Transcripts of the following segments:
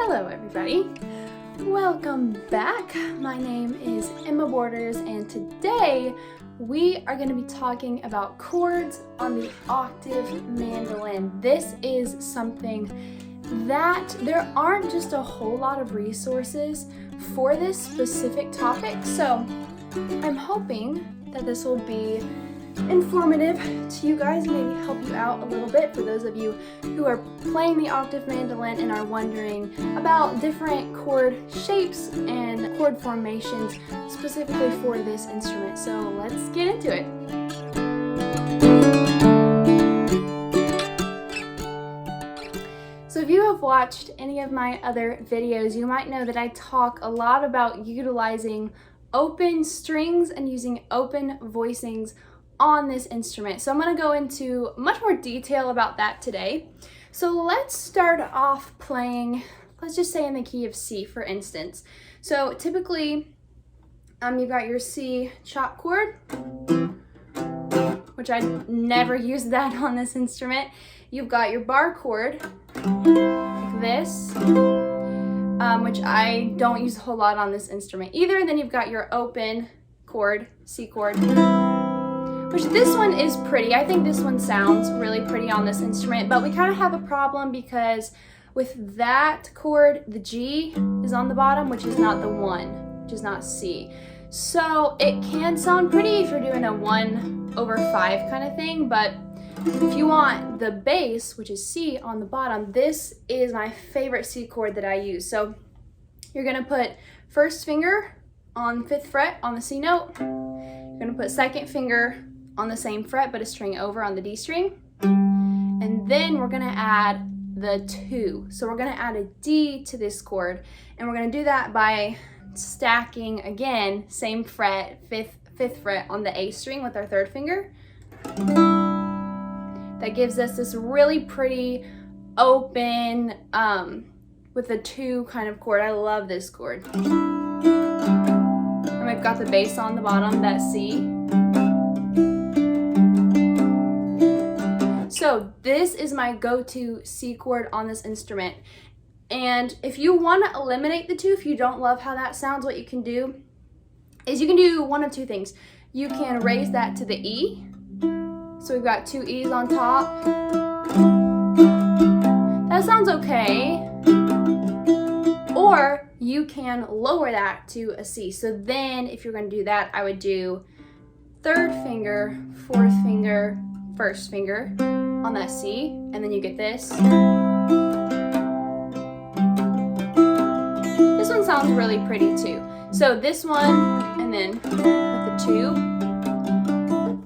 Hello everybody, welcome back. My name is Emma Borders and today we are going to be talking about chords on the octave mandolin. This is something that there aren't just a whole lot of resources for this specific topic, so I'm hoping that this will be informative to you guys, maybe help you out a little bit for those of you who are playing the octave mandolin and are wondering about different chord shapes and chord formations specifically for this instrument. So let's get into it. So if you have watched any of my other videos, you might know that I talk a lot about utilizing open strings and using open voicings on this instrument. So I'm going to go into much more detail about that today. So let's start off playing, let's just say in the key of C, for instance. So typically you've got your C chop chord, which I never use that on this instrument. You've got your bar chord like this, which I don't use a whole lot on this instrument either. And then you've got your open chord, C chord, which this one is pretty. I think this one sounds really pretty on this instrument, but we kind of have a problem because with that chord, the G is on the bottom, which is not the 1, which is not C. So it can sound pretty if you're doing a 1/5 kind of thing, but if you want the bass, which is C on the bottom, this is my favorite C chord that I use. So you're gonna put first finger on 5th fret on the C note. You're gonna put second finger on the same fret but a string over on the D string, and then we're gonna add the 2. So we're gonna add a D to this chord, and we're gonna do that by stacking again, same fret, 5th fret on the A string with our 3rd finger. That gives us this really pretty open with a 2 kind of chord. I love this chord. And we've got the bass on the bottom, that C. So this is my go-to C chord on this instrument. And if you want to eliminate the 2, if you don't love how that sounds, what you can do is you can do one of 2 things. You can raise that to the E. So we've got 2 E's on top. That sounds okay. Or you can lower that to a C. So then if you're going to do that, I would do 3rd finger, 4th finger, 1st finger on that C, and then you get this. This one sounds really pretty too. So this one, and then with the 2,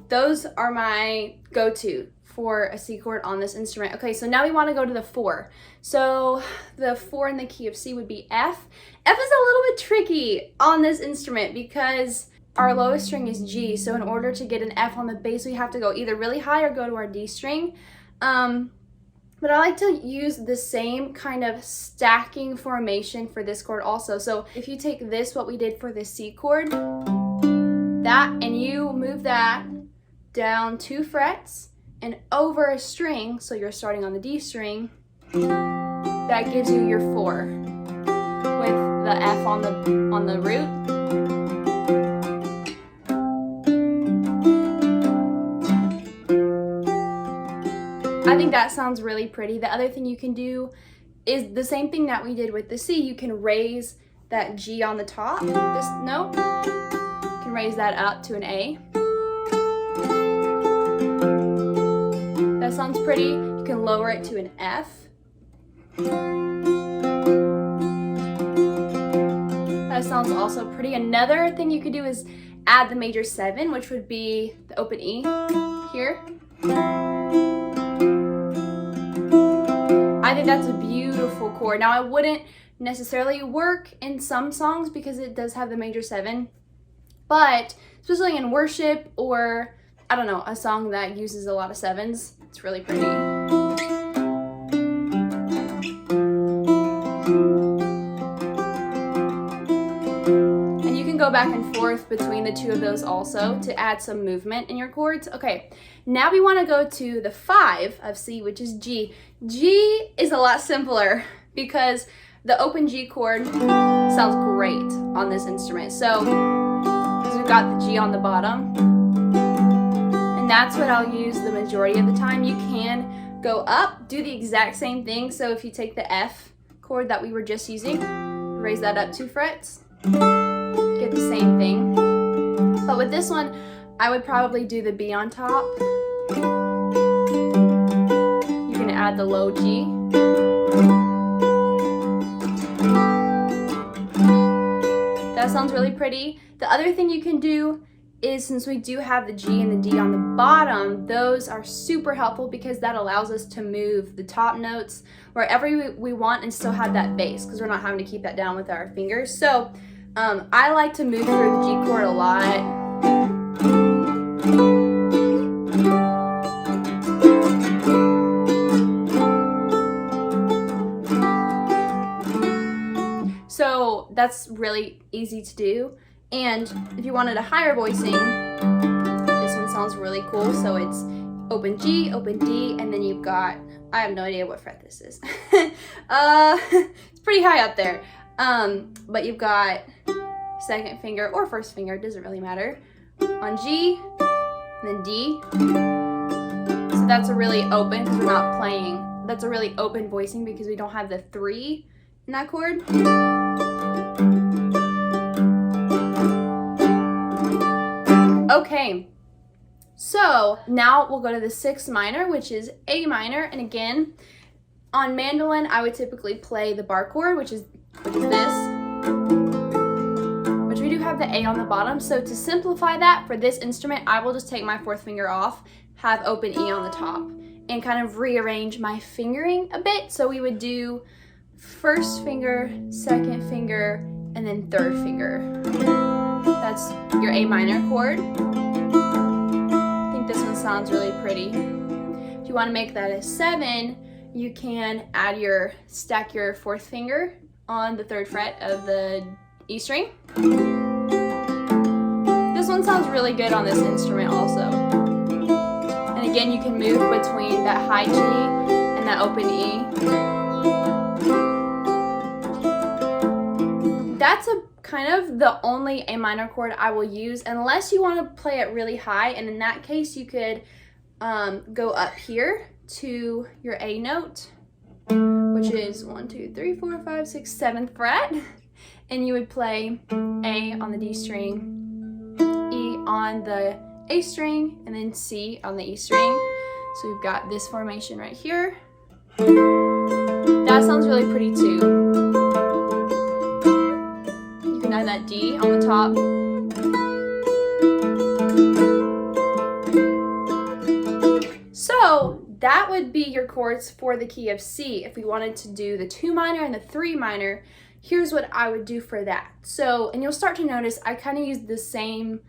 those are my go-to for a C chord on this instrument. Okay, so now we want to go to the 4. So the 4 in the key of C would be F. F is a little bit tricky on this instrument because our lowest string is G, so in order to get an F on the bass, we have to go either really high or go to our D string. But I like to use the same kind of stacking formation for this chord also. So if you take this, what we did for the C chord, that, and you move that down 2 frets and over a string, so you're starting on the D string, that gives you your 4 with the F on the root. I think that sounds really pretty. The other thing you can do is the same thing that we did with the C. You can raise that G on the top, this note. You can raise that up to an A. That sounds pretty. You can lower it to an F. That sounds also pretty. Another thing you could do is add the major 7, which would be the open E here. I think that's a beautiful chord. Now, I wouldn't necessarily work in some songs because it does have the major 7, but especially in worship or, I don't know, a song that uses a lot of 7s, it's really pretty. And you can go back and forth between the 2 of those also to add some movement in your chords. Okay, now we want to go to the 5 of C, which is G. G is a lot simpler because the open G chord sounds great on this instrument. So, because we've got the G on the bottom, and that's what I'll use the majority of the time. You can go up, do the exact same thing. So if you take the F chord that we were just using, raise that up 2 frets, get the same thing. But with this one, I would probably do the B on top. You can add the low G. That sounds really pretty. The other thing you can do is, since we do have the G and the D on the bottom, those are super helpful because that allows us to move the top notes wherever we want and still have that bass, because we're not having to keep that down with our fingers. So I like to move through the G chord a lot. So that's really easy to do. And if you wanted a higher voicing, this one sounds really cool. So it's open G, open D, and then you've got, I have no idea what fret this is. It's pretty high up there. But you've got second finger or first finger, it doesn't really matter, on G, and then D. So that's a really open, because we're not playing, that's a really open voicing because we don't have the 3 in that chord. Okay, so now we'll go to the 6th minor, which is A minor. And again, on mandolin, I would typically play the bar chord, which is this, which we do have the A on the bottom. So to simplify that for this instrument, I will just take my 4th finger off, have open E on the top, and kind of rearrange my fingering a bit. So we would do 1st finger, 2nd finger, and then 3rd finger. That's your A minor chord. I think this one sounds really pretty. If you want to make that a 7, you can stack your 4th finger on the 3rd fret of the E string. This one sounds really good on this instrument also. And again, you can move between that high G and that open E. That's kind of the only A minor chord I will use, unless you want to play it really high, and in that case you could go up here to your A note, which is 1, 2, 3, 4, 5, 6, 7th fret, and you would play A on the D string, E on the A string, and then C on the E string. So we've got this formation right here. That sounds really pretty too. Add that D on the top. So that would be your chords for the key of C. If we wanted to do the 2 minor and the 3 minor, here's what I would do for that. So, and you'll start to notice I kind of use the same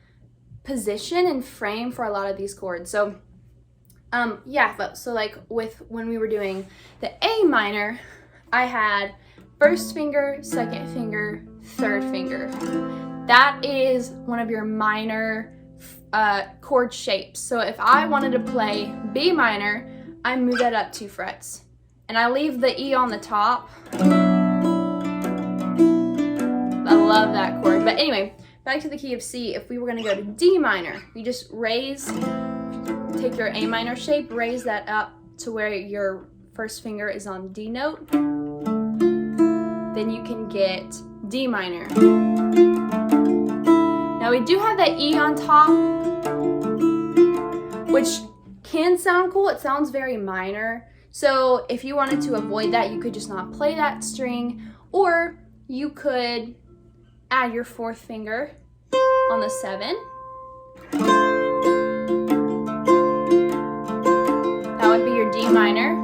position and frame for a lot of these chords. So yeah, but so like when we were doing the A minor, I had 1st finger, 2nd finger, 3rd finger. That is one of your minor chord shapes. So if I wanted to play B minor, I move that up 2 frets. And I leave the E on the top. I love that chord. But anyway, back to the key of C. If we were gonna go to D minor, you just take your A minor shape, raise that up to where your 1st finger is on D note. Then you can get D minor. Now we do have that E on top, which can sound cool. It sounds very minor. So if you wanted to avoid that, you could just not play that string, or you could add your 4th finger on the 7. That would be your D minor.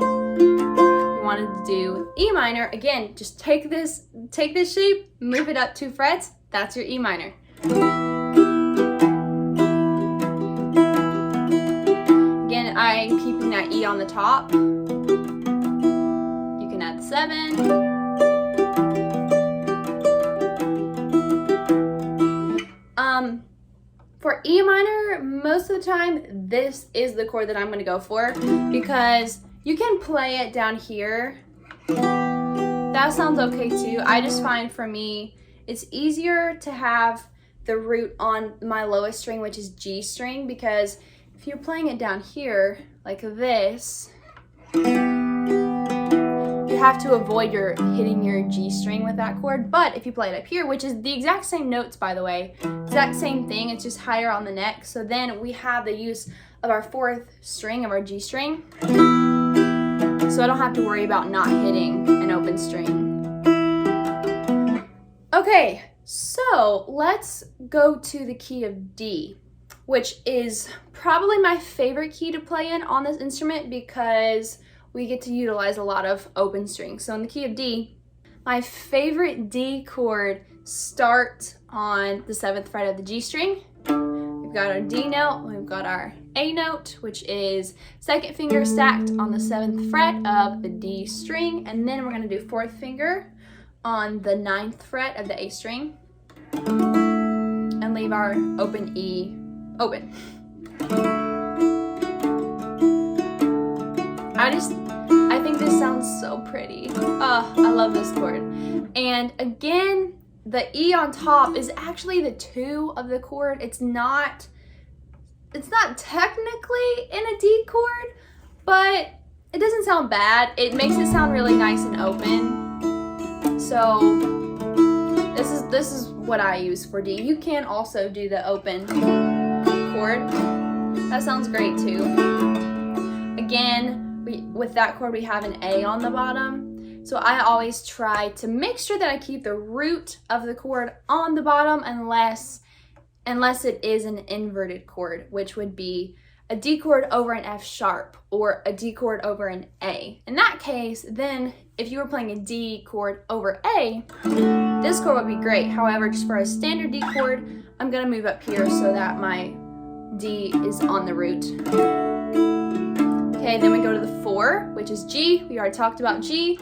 Wanted to do E minor, again, just take this shape, move it up 2 frets, that's your E minor. Again, I'm keeping that E on the top. You can add the 7. For E minor, most of the time, this is the chord that I'm going to go for, because you can play it down here. That sounds okay too. I just find for me, it's easier to have the root on my lowest string, which is G string, because if you're playing it down here like this, you have to avoid hitting your G string with that chord. But if you play it up here, which is the exact same notes, by the way, exact same thing, it's just higher on the neck. So then we have the use of our fourth string of our G string. So I don't have to worry about not hitting an open string. Okay, so let's go to the key of D, which is probably my favorite key to play in on this instrument because we get to utilize a lot of open strings. So in the key of D, my favorite D chord starts on the 7th fret of the G string. We've got our D note, we've got our A note, which is second finger stacked on the 7th fret of the D string, and then we're gonna do fourth finger on the 9th fret of the A string, and leave our open E open. I think this sounds so pretty. I love this chord. And again, the E on top is actually the 2 of the chord. It's not technically in a D chord, but it doesn't sound bad. It makes it sound really nice and open. So this is what I use for D. You can also do the open chord. That sounds great too. Again, with that chord we have an A on the bottom. So I always try to make sure that I keep the root of the chord on the bottom unless it is an inverted chord, which would be a D chord over an F sharp or a D chord over an A. In that case, then if you were playing a D chord over A, this chord would be great. However, just for a standard D chord, I'm gonna move up here so that my D is on the root. Okay, then we go to the 4, which is G. We already talked about G.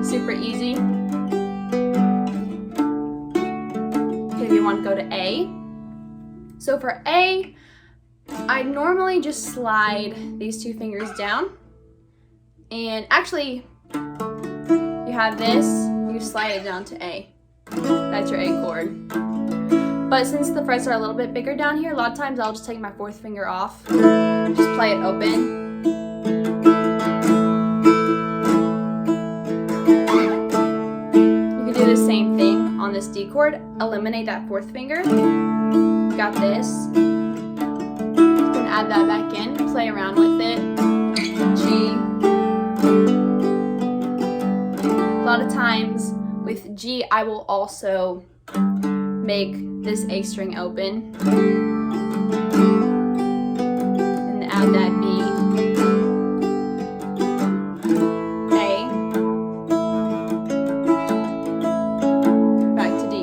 Super easy. Okay, we want to go to A. So for A, I normally just slide these 2 fingers down. And actually, you have this, you slide it down to A. That's your A chord. But since the frets are a little bit bigger down here, a lot of times I'll just take my 4th finger off, just play it open. You can do the same thing on this D chord. Eliminate that 4th finger. Got this. You can add that back in, play around with it. G. A lot of times with G, I will also make this A string open and add that B, A, back to D.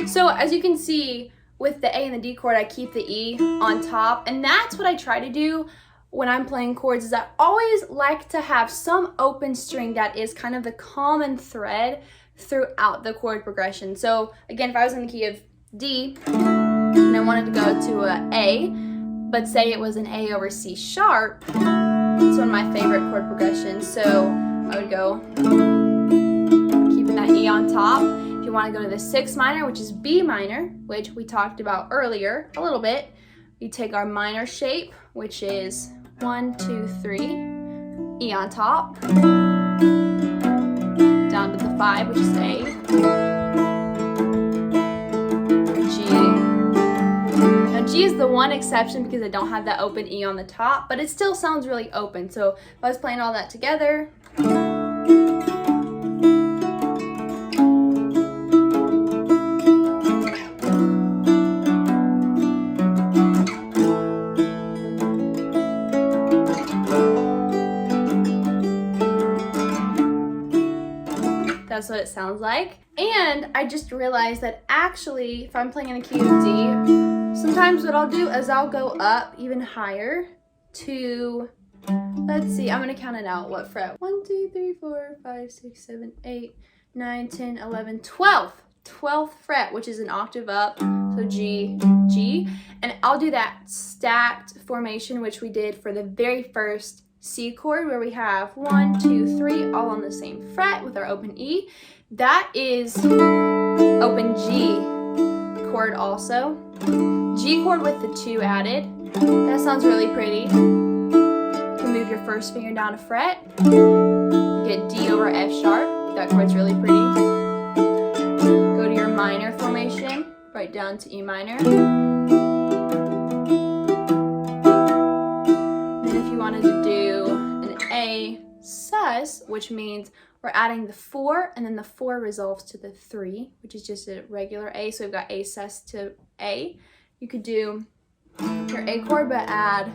So as you can see, with the A and the D chord, I keep the E on top, and that's what I try to do when I'm playing chords. Is I always like to have some open string that is kind of the common thread throughout the chord progression. So again, if I was in the key of D and I wanted to go to a A, but say it was an A over C sharp, it's one of my favorite chord progressions. So I would go keeping that E on top. If you want to go to the 6th minor, which is B minor, which we talked about earlier a little bit, we take our minor shape, which is 1, 2, 3, E on top, down to the 5, which is A, G. Now G is the one exception because I don't have that open E on the top, but it still sounds really open. So if I was playing all that together, that's what it sounds like. And I just realized that actually, if I'm playing in the key of D, sometimes what I'll do is I'll go up even higher to, let's see, I'm gonna count it out. What fret? 1, 2, 3, 4, 5, 6, 7, 8, 9, 10, 11, 12th. 12th fret, which is an octave up. So G, G. And I'll do that stacked formation, which we did for the very first C chord where we have 1, 2, 3 all on the same fret with our open E. That is open G chord also. G chord with the 2 added. That sounds really pretty. You can move your first finger down a fret. You get D over F sharp. That chord's really pretty. Go to your minor formation, right down to E minor. Then if you wanted to do an A sus, which means we're adding the 4 and then the 4 resolves to the 3, which is just a regular A. So we've got A sus to A. You could do your A chord but add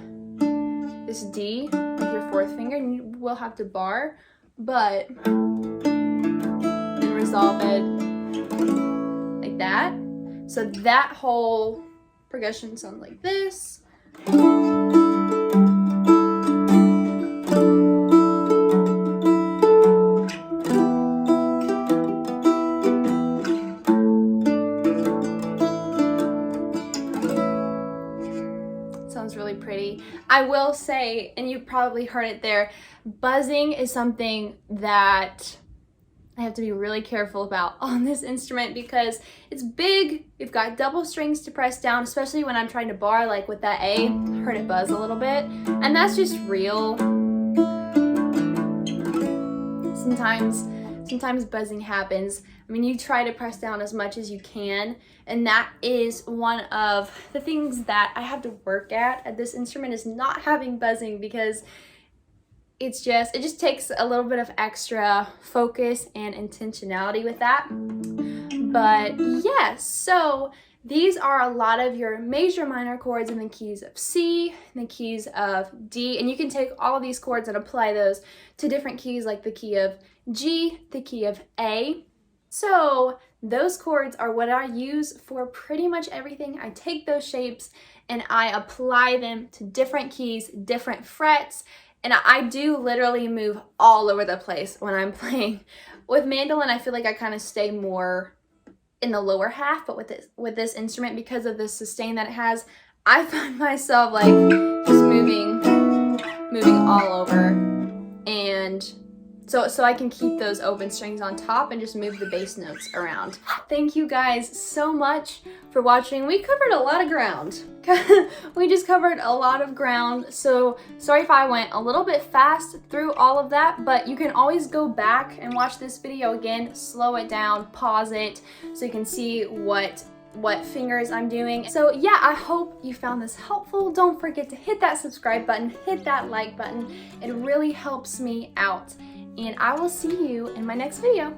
this D with your 4th finger, and you will have to bar, but then resolve it like that. So that whole progression sounds like this. Sounds really pretty. I will say, and you probably heard it there, buzzing is something that I have to be really careful about on this instrument because it's big. You've got double strings to press down, especially when I'm trying to bar, like with that A. I heard it buzz a little bit, and that's just real. Sometimes buzzing happens. I mean, you try to press down as much as you can, and that is one of the things that I have to work at this instrument, is not having buzzing, because it just takes a little bit of extra focus and intentionality with that. But yes, so these are a lot of your major minor chords in the keys of C, and the keys of D, and you can take all of these chords and apply those to different keys, like the key of G, the key of A. So those chords are what I use for pretty much everything. I take those shapes and I apply them to different keys, different frets, and I do literally move all over the place when I'm playing. With mandolin, I feel like I kind of stay more in the lower half, but with this instrument, because of the sustain that it has, I find myself like just moving all over, and so I can keep those open strings on top and just move the bass notes around. Thank you guys so much for watching. We covered a lot of ground. We just covered a lot of ground, so sorry if I went a little bit fast through all of that, but you can always go back and watch this video again, slow it down, pause it, so you can see what fingers I'm doing. So yeah, I hope you found this helpful. Don't forget to hit that subscribe button, hit that like button. It really helps me out. And I will see you in my next video.